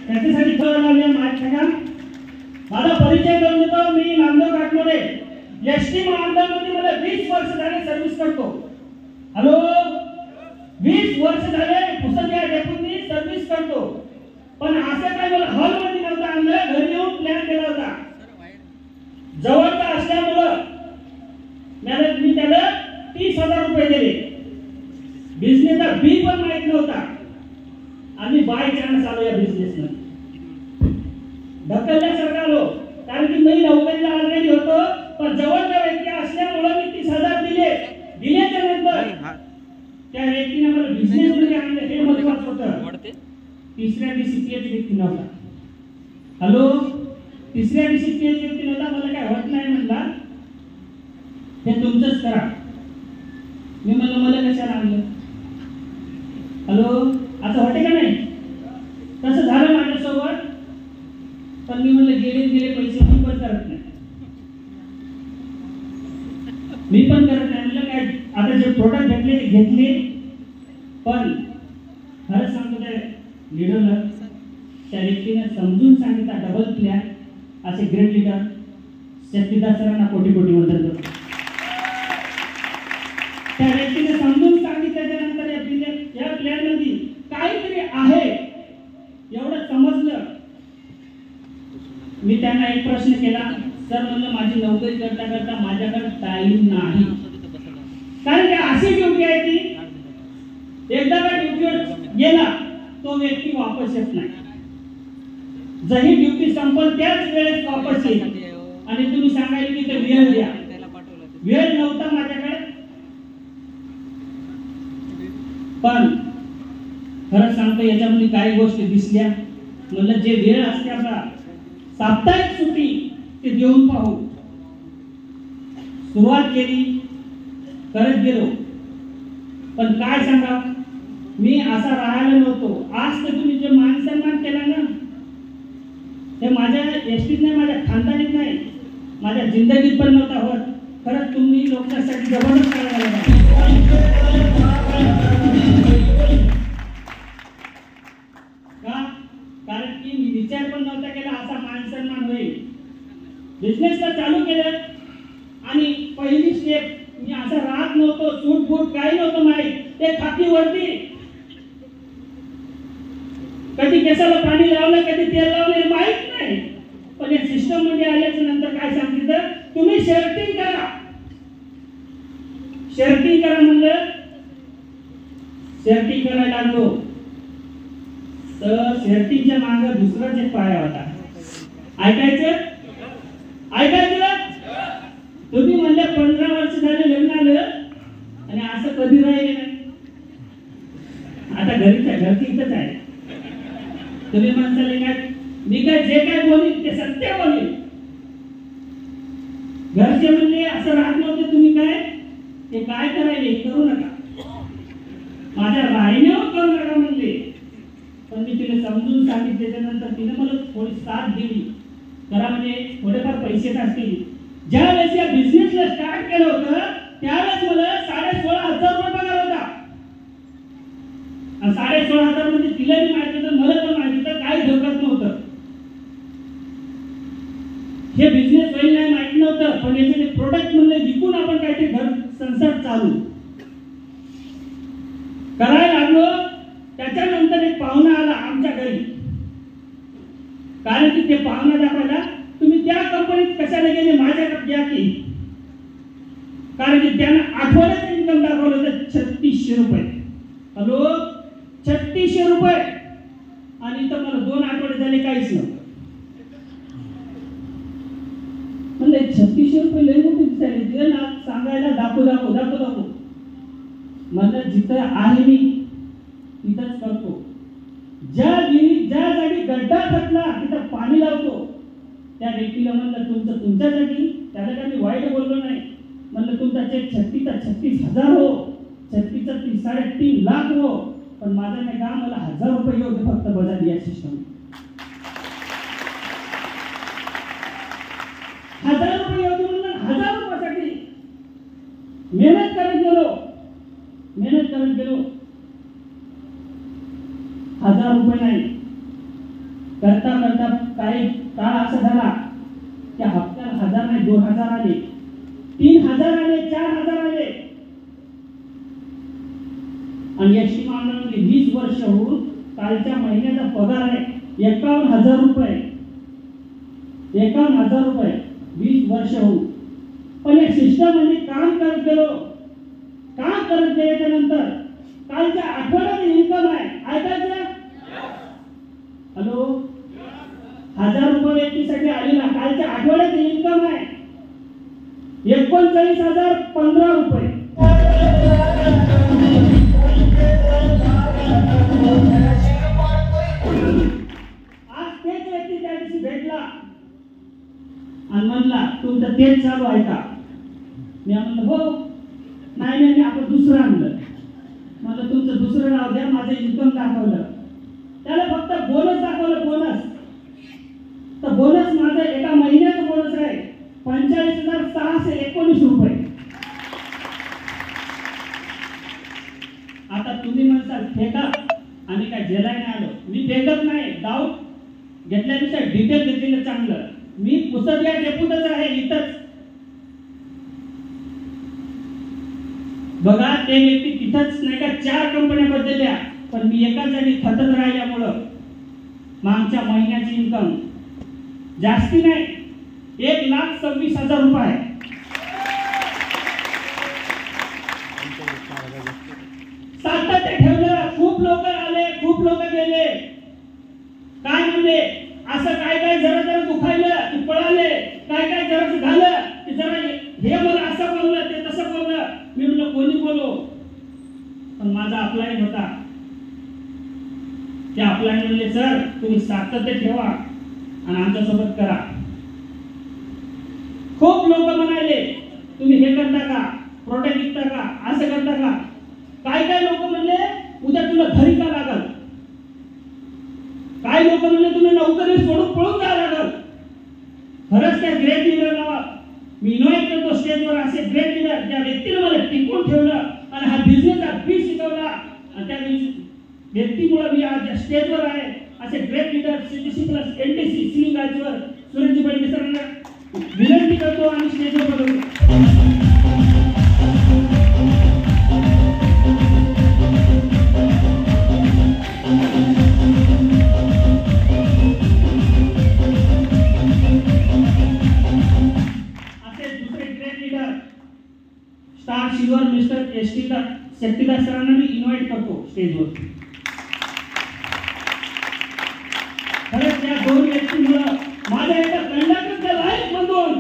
त्याच्यासाठी कळवलं आले माहिती का? माझा परिचय करून देतो. मी नामदेव काटमोडे एसटी महामंडळामध्ये मला 20 वर्ष झाले सर्व्हिस करतो. हॅलो, 20 वर्ष झाले पुसदिया डेपोतनी सर्व्हिस करतो. पण असं काय मला हॉलमध्ये नव्हतं आणलं, घरी येऊन प्लॅन केला होता. जवळचा असल्यामुळं मी त्याला 30,000 रुपये दिले. बिझनेसचा बी पण माहित नव्हता. आम्ही बाय चान्स आलो या बिझनेसमध्ये. ढकलल्यासारखं आलो, कारण की मी नोकरीला ऑलरेडी होतो. पण जवळचा व्यक्ती असल्यामुळे मी 30,000 दिले. दिल्याच्या नंतर त्या व्यक्तीने मला बिझनेस मध्ये आणलं, हे महत्त्वाचं होतं. तिसऱ्या दिवशी तेच व्यक्ती नव्हता. हॅलो, तिसऱ्या दिवशी तेच व्यक्ती नव्हता. मला काय होत नाही म्हणला, हे तुमचंच करा. मी म्हणलं मला कशाला आणलं? हॅलो, असं वाटे का नाही? तसं झालं माझ्यासोबत. पण मी म्हणलं गेले पैसे मी पण करत नाही. म्हणलं काय आता जे प्रोडक्ट घेतले ते घेतले. पण खरं सांगतो त्या लीडरला, त्या व्यक्तीने समजून सांगितलं डबल प्लॅन. असे ग्रेट लीडर शक्तिदास सरांना कोटी कोटी वंदन करतो. त्या व्यक्तीने समजून सांगितल्यानंतर या प्लॅन मध्ये काहीतरी आहे एवढं समजलं. मी त्यांना एक प्रश्न केला, सर म्हणलं माझी नोकरी करता करता माझ्याकडे टाइम नाही. कारण की अशी ड्युटी आहे ती, एकदा का ड्युटीवर गेला तो व्यक्ती वापस येत नाही. जरी ड्युटी संपल त्याच वेळेस वापस येईल. आणि तुम्ही सांगायला की ते वेळ द्या, वेळ नव्हता माझ्याकडे. पण खरं सांगतो याच्यामध्ये काही गोष्टी दिसल्या. म्हणलं जे वेळ असते आपला साप्ताहिक सुट्टी ते देऊन पाहू. सुरुवात केली, करत गेलो. पण काय सांगा, मी असा राहायला नव्हतो. आज तर तुम्ही जे मान सन्मान केला ना, हे माझ्या एसटीत नाही, माझ्या खानदानीत नाही, माझ्या जिंदगीत पण नव्हता होत. खरंच तुम्ही लोकांसाठी जबरदस्त करायला का? कारण की मी विचार पण नव्हता केला असा मान सन्मान होईल. बिझनेसला चालू केलं आणि पहिली स्टेप मी असं राहत नव्हतो. सूट बूट काही नव्हतं माहीत. ते खाकी वरती कधी केसाला पाणी लावलं, कधी तेल लावलं हे माहित नाही. पण या सिस्टम मध्ये आल्याच्या नंतर काय सांगितलं, तुम्ही शेअर्टिंग करा. शेअर्टिंग करा म्हणलं, शेअर्टिंग करायला लागलो. तर शेअर्टिंगच्या मागे दुसराच एक पाया होता. ऐकायचं तुम्ही म्हणले 15 वर्ष झाले लग्न आलं आणि असं कधी राहिले नाही. आता घरची इथंच आहे. तुम्ही म्हणताले काय, मी काय जे काय बोलीन ते सत्य बोलीन. घरचे म्हणले असं राहत नव्हते तुम्ही, ते काय करायले करू नका, माझ्या राहिण्यावर करू नका म्हणले. पण मी तिला समजून सांगितल्यानंतर तिने मला थोडी साथ दिली. करा म्हणजे थोडेफार पैसे असतील. ज्या वेळेस या बिझनेसला स्टार्ट केलं होतं त्यावेळेस मला 16,500 रुपये पगार होता. आणि 16,500 मध्ये तिलाही माहित होतं, मला पण माहित होतं, काही धोकाच नव्हतं. हे बिझनेस होईल नाही माहित नव्हतं. पण याचे प्रोडक्ट म्हणले विकून आपण काहीतरी घर संसार चालू करायला लागलो. त्याच्यानंतर एक पाहुणा आला आमच्या घरी. कारण की ते पाहुणा दाखवायला, तुम्ही त्या कंपनीत कशाला गेले, माझ्याकडे या की. कारण की त्यानं आठवड्याचं इन्कम दाखवलं होतं 3600 रुपये. हॅलो, 3600 रुपये. आणि इथं मला 2 आठवडे झाले काहीच नव्हतं. म्हणलं 3600 रुपये लय मोठे दिसायले. तिला ना सांगायला दाखव. म्हणलं जिथं आहे मी तिथंच करतो. ज्या जागी गड्डा खचला तिथं पाणी लावतो. त्या व्यक्तीला म्हणलं तुमचं तुमच्यासाठी, त्याला काही मी वाईट बोललो नाही. म्हणलं तुमचा चेक 36,000 हो, 36 3.5 लाख हो, पण माझं नाही का, मला 1000 रुपये येऊ दे फक्त बजाज या सिस्टम. 1000 रुपये येऊ दे म्हणलं. 1000 रुपयासाठी मेहनत करत गेलो. 1000 रुपये नाही, करता करता काही काळ असा झाला की हप्त्याला 1000 नाही 2000 आले, 3000 आले, 4000 आले. आणि एसटी महामंडळामध्ये 20 वर्ष होऊन कालच्या महिन्याचा पगार आहे 51,000 रुपये. 51,000 रुपये 20 वर्ष होऊन. पण या सिस्टम मध्ये काम करत गेलो. काम करत गेल्याच्या नंतर कालच्या आठवड्यात इन्कम आहे. ऐकायचं? हॅलो, 1000 रुपये व्यक्तीसाठी आलेला कालच्या आठवड्यात इन्कम आहे 39,015 रुपये. आज तेच व्यक्ती त्या दिवशी भेटला आणि म्हणला तुमचं तेच चालू आहे का? मी म्हणलं हो. नाही नाही आपण दुसरं आणलं. मला तुमचं दुसरं नाव द्या. माझं इन्कम दाखवलं. त्याला फक्त बोनस दाखवलं. बोनस तर बोनस माझं एका महिन्याचं बोनस आहे 45,619 रुपये. आता तुम्ही म्हणता फेका आणि काय जेलाय नाही आलो. मी फेकत नाही. डाऊट घेतल्यापेक्षा डिटेल घेतलेलं चांगलं. मी पुसदल्या डेपुटच आहे इथंच. बघा ते व्यक्ती तिथंच नाही का 4 कंपन्या बदलल्या पण मी एकाच जागी खतत राहिल्यामुळं मागच्या महिन्याची इन्कम जास्ती नाही 1,26,000 रुपये. सातत्य ठेवलं. खूप लोक आले, खूप लोक गेले. काय म्हणले असं काय काय जरा जरा दुखायलं की पळाले. काय काय जरा झालं की जरा हे मला असं बोललं ते तसं बोललं. मी म्हणलं कोणी बोलो. पण माझा अपलाइन होता. ते अपलाइन म्हणले सर तुम्ही सातत्य ठेवा आणि आमच्यासोबत करा. खूप लोक म्हणाले तुम्ही हे करता का, प्रोडक्ट विकता का, असं करता का. काय काय लोक म्हणले उद्या तुला घरी का लागल. काय लोक म्हणले तुला नोकरी सोडून पळून जावं लागल. खरंच त्या ग्रेट लीडरला मी इन्व्हाइट करतो स्टेजवर. असे ग्रेट लीडर ज्या व्यक्तीने मला टिकवून ठेवलं आणि हा बिझनेसचा बी शिकवला आणि त्या व्यक्तीमुळे मी आज स्टेजवर आहे. असे great leader CTC plus NTC सिलिंग गाजीवर सुरेशजी बळके सरांना विनंती करतो आणि स्टेजवर बोलवतो. स्टार सिल्वर मिस्टर शक्तिदास सरांना मी इन्व्हाइट करतो स्टेजवर. खरंच या 2 व्यक्तीमुळं माझ्या एका कंडक्टरच्या लाईफ मधून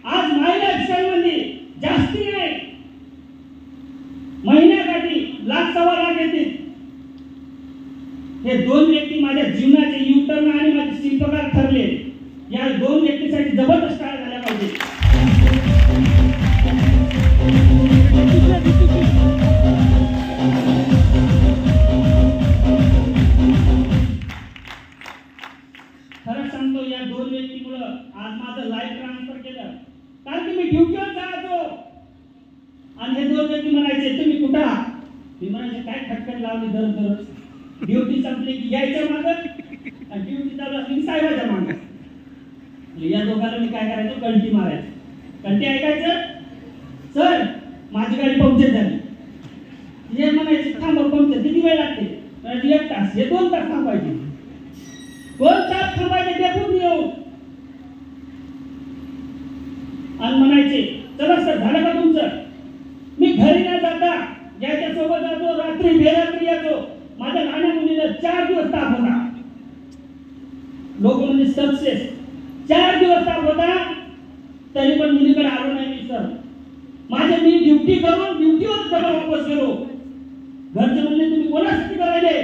आज माय लाईफस्टाईल मध्ये जास्ती नाही महिन्याकाठी 1,00,000-1,25,000 येते. हे 2 व्यक्ती माझ्या जीवनाचे युटर्न आणि माझे शिल्पकार ठरले. या 2 व्यक्तीसाठी जबरदस्त टाळ्या झाल्या पाहिजे. खरं सांगतो या 2 व्यक्तीमुळे आज माझं लाईफ ट्रान्सफर केलं. कारण की मी ड्युटीवर जायचो आणि हे 2 व्यक्ती म्हणायचे तुम्ही कुठं आहात. मी म्हणायचे काय खटखट लावली दर ड्युटी संपली की यायचं मागं आणि ड्युटी चालू असली साहेबाच्या मागं. या दोघांना मी काय करायचो कल्टी मारायचो. कल्टी ऐकायचं सर माझी गाडी पंक्चर झाली. हे म्हणायचे थांबा पंक्चर किती वेळ लागते. 1 तास. हे 2 तास थांबायचे. 2 तास थांबायचे डेपुटी येऊ आणि म्हणायचे चला सर झालं का तुमचं. मी घरी न जाता ज्याच्या सोबत जातो रात्री बेरात्री येतो. माझ्या लहान मुलीला 4 दिवस ताप होता. लोक म्हणजे सक्सेस 4 दिवस ताप होता तरी पण मुलीकडे आलो नाही मी सर. माझे मी ड्युटी करून ड्युटीवर डबल वापस गेलो. घरचे म्हणले तुम्ही कोणासाठी करायले.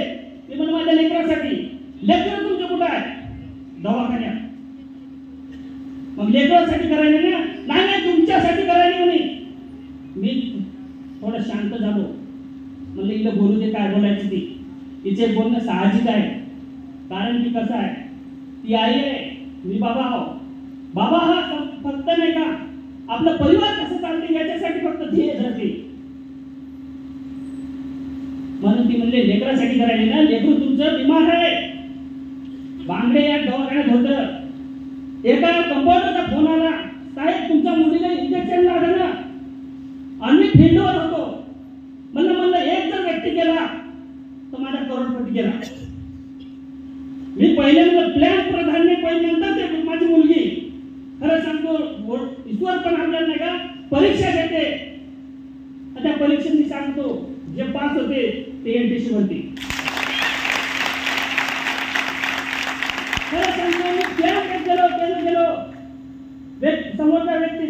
मी म्हणलं माझ्या लेकरासाठी. लेकर तुमचं कुठं आहे. दवाखान्यात. मग लेकरासाठी करायले ना. नाही नाही तुमच्यासाठी करायले म्हणे. मी थोडं शांत झालो. म्हणलं हिला बोलू दे काय बोलायचं ती. तिचे बोलणं साहजिक आहे. कारण की कसं आहे ती आई आहे मी बाबा आहो. बाबा हा फक्त नाही का आपला परिवार कसं चालते याच्यासाठी फक्त ध्येय धरते. म्हणून ती म्हणले लेकरासाठी करायले ना. लेकरू तुमचं बिमार आहे. बांगडे या दवाखान्यात होतं. एका कंपाऊंडरचा फोन आला, साहेब तुमच्या मुलीला इंजेक्शन लागलं. आम्ही फील्डवर होतो. म्हणलं एक जर व्यक्ती केला तर माझा करोडपती केला. मी पहिल्यांदा प्लॅन प्राधान्य पहिल्यांदा ते माझी मुलगी खरं सांगतो ईश्वर पण आपल्याला नाही का परीक्षा देते. त्या परीक्षेत मी सांगतो जे पास होते ते एनटीसी वरती. खरं सांगतो मी प्लॅन गेलो समोरचा व्यक्ती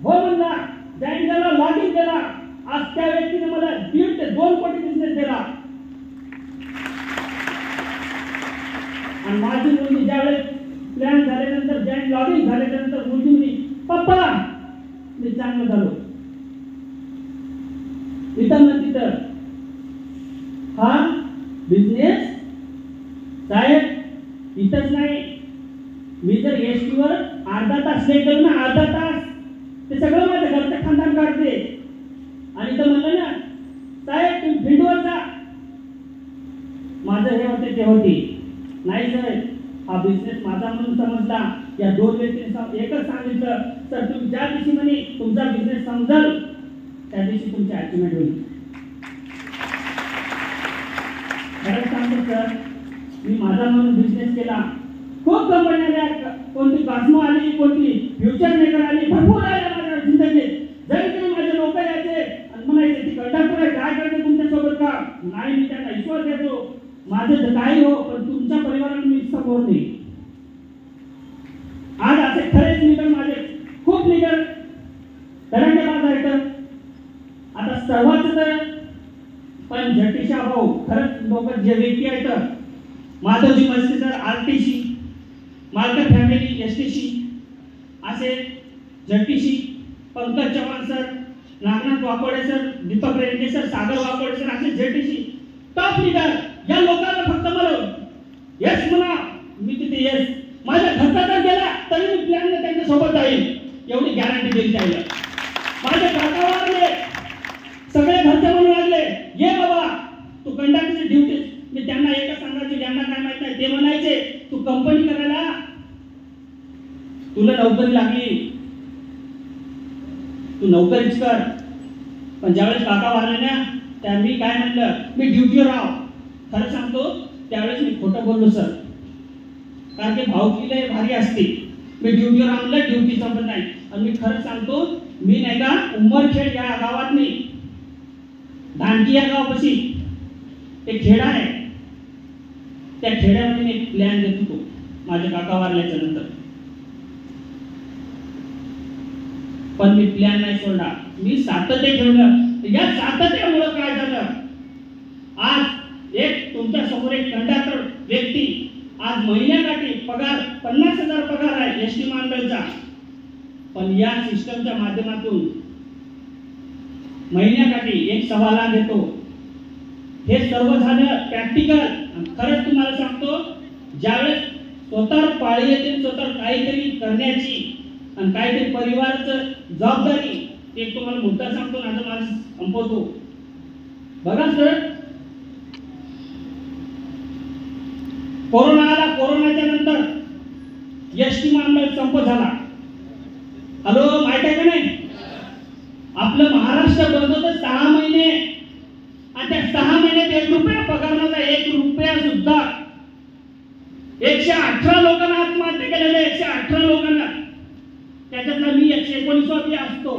हो म्हणला, जॉईन झाला, लॉग इन केला. आज त्या व्यक्तीने मला 1.5 ते 2 कोटी बिझनेस दिला. आणि माझी मुलगी ज्यावेळेस प्लॅन झाल्यानंतर जॉईन लॉग इन झाल्यानंतर मुलगी म्हणे, पप्पा मी चांगलं झालो. तिथं हा बिझनेस साहेब इथंच नाही. मी जर एसटी वर अर्धा तास लेट गेलो ना, अर्धा तास, ते सगळं माझ्या घरचं खानदान काढते. आणि तर म्हणलं ना साहेब तुम्ही फील्डवर जा. माझं हे होते ते होते नाही सर, हा बिझनेस माझा म्हणून समजला. या 2 व्यक्तींनी एकच सांगितलं, सर तुम्ही ज्या दिवशी म्हणे तुमचा बिझनेस समजल त्या दिवशी तुमची अचिव्हमेंट होईल. खरंच सांगतो सर, मी माझा म्हणून बिझनेस केला. खूप कंपन्या आल्या, कोणती कॉस्मो आली, कोणती फ्युचर मेकर आली, भरपूर आल्या माझ्या जिंदगीत. जरी तरी माझे लोक यायचे आणि म्हणायचे ती कंडक्टर आहे, काय करते तुमच्यासोबत का नाही. मी त्यांना विश्वास देतो माझं काही हो, पण तुमच्या परिवाराला मी समोर नाही. आज असे खरेच लीडर माझे खूप लीडर धडाकेबाज आहेत. आता सर्वांच तर पण झटिशा भाऊ खरंच लोक जे व्यक्ती आहेत, Madhavji Maske sir RTC, Malkar family STC, असे झटिशी, Pankaj Chavan sir, Nagnath Wakode sir, Deepak Renge sir, सागर वाकोडे सर, असे झटिशी टॉप लीडर. या लोकांना फक्त मला यस म्हणा, मी तिथे यस. माझ्या घरचा जर गेला तरी मी प्लॅनने त्यांच्या सोबत जाईल एवढी गॅरंटी दिली त्याला. माझे काका वारले, सगळे घरचे म्हणून लागले ये बाबा तू कंडक्टरची ड्युटी. मी त्यांना एकच सांगायचे, ज्यांना काय माहित नाही ते म्हणायचे तू कंपनी करायला तुला नोकरी लागली, तू नोकरीच कर. पण ज्यावेळेस काका वारले ना त्या मी काय म्हणलं, मी ड्युटीवर राह. खरं सांगतो त्यावेळेस मी खोटं बोललो सर, कारण की भावकीला भारी असते. मी ड्युटीवर आणलं, ड्युटी संपत नाही. आणि मी खरं सांगतो मी नाही का उमरखेड या गावात नाही, धानकी या गावापाशी एक खेडा आहे, त्या खेड्यामध्ये मी प्लॅन देत होतो माझ्या काका वारल्याच्या नंतर. पण मी प्लॅन नाही सोडला, मी सातत्य ठेवलं. या सातत्यामुळे काय झालं, आज एक तुमच्या समोर एक कंडक्टर व्यक्ती आज महिन्याकाठी पगार 50,000 पगार आहे एसटी मंडळचा. पण या सिस्टमच्या माध्यमातून महिन्याकाठी 1.25 लाख येतो. हे सर्व झालं प्रॅक्टिकल. खरंच तुम्हाला सांगतो ज्यावेळेस स्वतः पाळी येते, स्वतः काहीतरी करण्याची आणि काहीतरी परिवाराचं जबाबदारी, एक तुम्हाला मुद्दा सांगतो ना, माझं संपवतो. बघा सर, कोरोना आला, कोरोनाच्या नंतर एसटी मंडळ संप झाला. हॅलो माहित आहे का नाही, आपलं महाराष्ट्र बंद होतं 6 महिने आणि त्या 6 महिन्यात 1 रुपया पगार नव्हता, 1 रुपया सुद्धा. 118 लोकांना आत्महत्या केलेल्या, 118 लोकांना. त्याच्यातला मी 119वा असतो.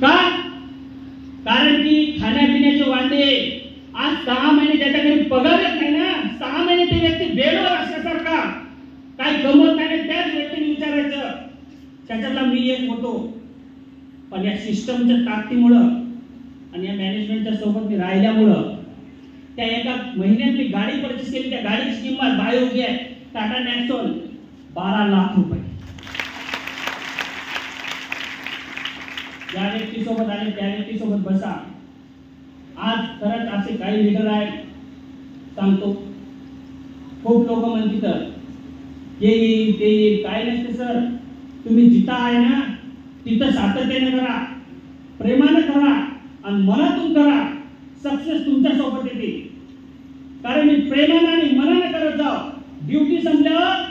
का? कारण की खाण्यापिण्याचे वांदे. आज 6 महिने ज्याच्याकडे पगार येत नाही ना, 6 महिने ते व्यक्ती बेडवर असल्यासारखा, काही गमत नाही, त्याच व्यक्तीने विचारायचं. त्याच्यातला मी एक होतो. पण या सिस्टमच्या ताकदीमुळं आणि या मॅनेजमेंटच्या सोबत मी राहिल्यामुळं त्या एका महिन्यात मी गाडी परचेस केली. त्या गाडीची किंमत बायोगी आहे, टाटा नॅक्सॉन, 12 लाख रुपये. ज्या व्यक्तीसोबत आले त्या व्यक्तीसोबत बसा. आज खरंच असे काही लीडर आहेत, सांगतो खूप लोक म्हणतात हे येईल ते येईल, काय नसते सर. तुम्ही जिथं आहे ना तिथं सातत्याने करा, प्रेमाने करा आणि मनातून करा. सक्सेस तुमच्या सोबत येते. कारण मी प्रेमाने आणि मनाने करत जाव. ड्युटी संपल्यावर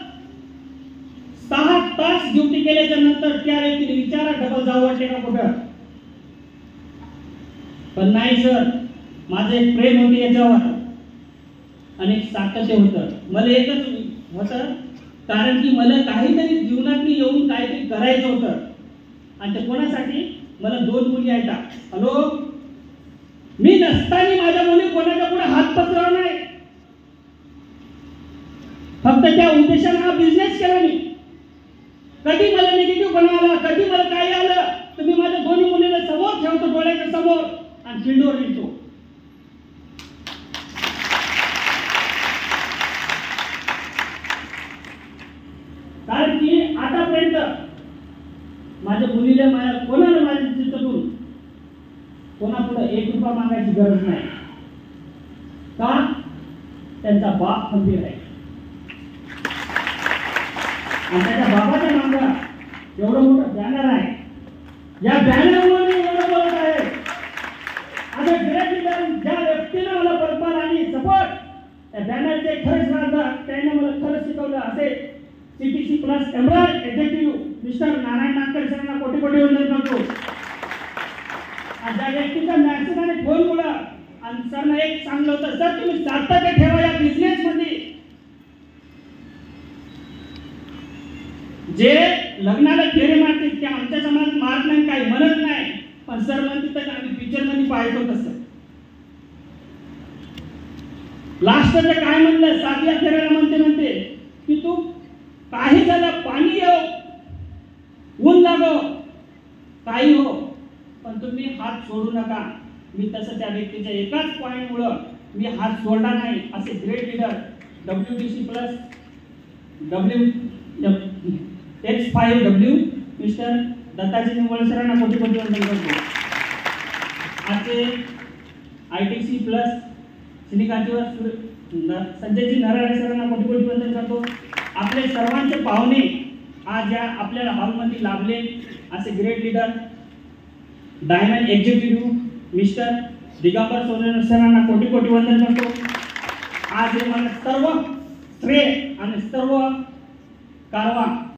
6 तास ड्युटी केल्याच्या नंतर त्या व्यक्तीने विचारा डबल जावं वाटते का कुठं. पण नाही सर, माझं एक प्रेम होते याच्यावर आणि एक सातत्य होतं. मला एकच होतं, कारण की मला काहीतरी जीवनात येऊन काहीतरी करायचं होतं. आणि ते कोणासाठी? मला 2 मुली आहेत. हॅलो, मी नसताना माझ्या मुली कोणाच्या पुढे हात पसरवणार नाही. फक्त त्या उद्देशाने हा बिझनेस केला मी. कधी मला निगेटिव्ह बनवायला, कधी मला काय आलं तर मी माझ्या दोन्ही मुलीला समोर ठेवतो, डोळ्याच्या समोर, आणि फील्डवर निघतो. कारण की आतापर्यंत माझ्या मुलीला कोणाला माझ्या चित्तून कोणापुढे 1 रुपया मागायची गरज नाही. का? त्यांचा बाप खंबीर आहे आणि त्याच्या बाबाच्या मागे एवढं मोठं बॅनर आहे. या बॅनरमुळे मी एवढं बोलत आहे. आता ज्या व्यक्तीने मला बलपान आणि सपोर्ट त्या बॅनरचे खरंच राहतात, त्याने मला खरंच शिकवलं. असे CTC plus embroidery executive mister Narayan Nagkar सरांना कोटी कोटी वंदन करतो. आणि ज्या व्यक्तीचा मॅसेज आणि फोन मुळे आणि सरनं एक सांगलं होतं, सर तुम्ही सातत्य ठेवा या बिझनेस मध्ये. जे लग्नाला फेरे मारतील ते आमच्या समाजात मारत नाही, काही म्हणत नाही, पण सर म्हणते तर आम्ही पिक्चर मध्ये पाहतो तसं. लास्टचं काय म्हणलं, 7व्या फेऱ्याला म्हणते की तू काही झालं, पाणी येऊ, ऊन लागो, काही हो, पण तुम्ही हात सोडू नका. मी तसं त्या व्यक्तीच्या एकाच पॉईंटमुळे मी हात सोडला नाही. असे great leader WTC plus X5W mister Dattaji Nimbole सरांना कोटी कोटी वंदन करतो. आजचे ITC प्लस सिनिकाचीवर संजयजी नराळे सरांना कोटी कोटी वंदन करतो. आपले सर्वांचे पाहुणे आज या आपल्याला हॉलमध्ये लाभले असे great leader diamond executive mister Digambar Soner सरांना कोटी कोटी वंदन करतो. आज हे मला सर्व श्रेय आणि सर्व कारवा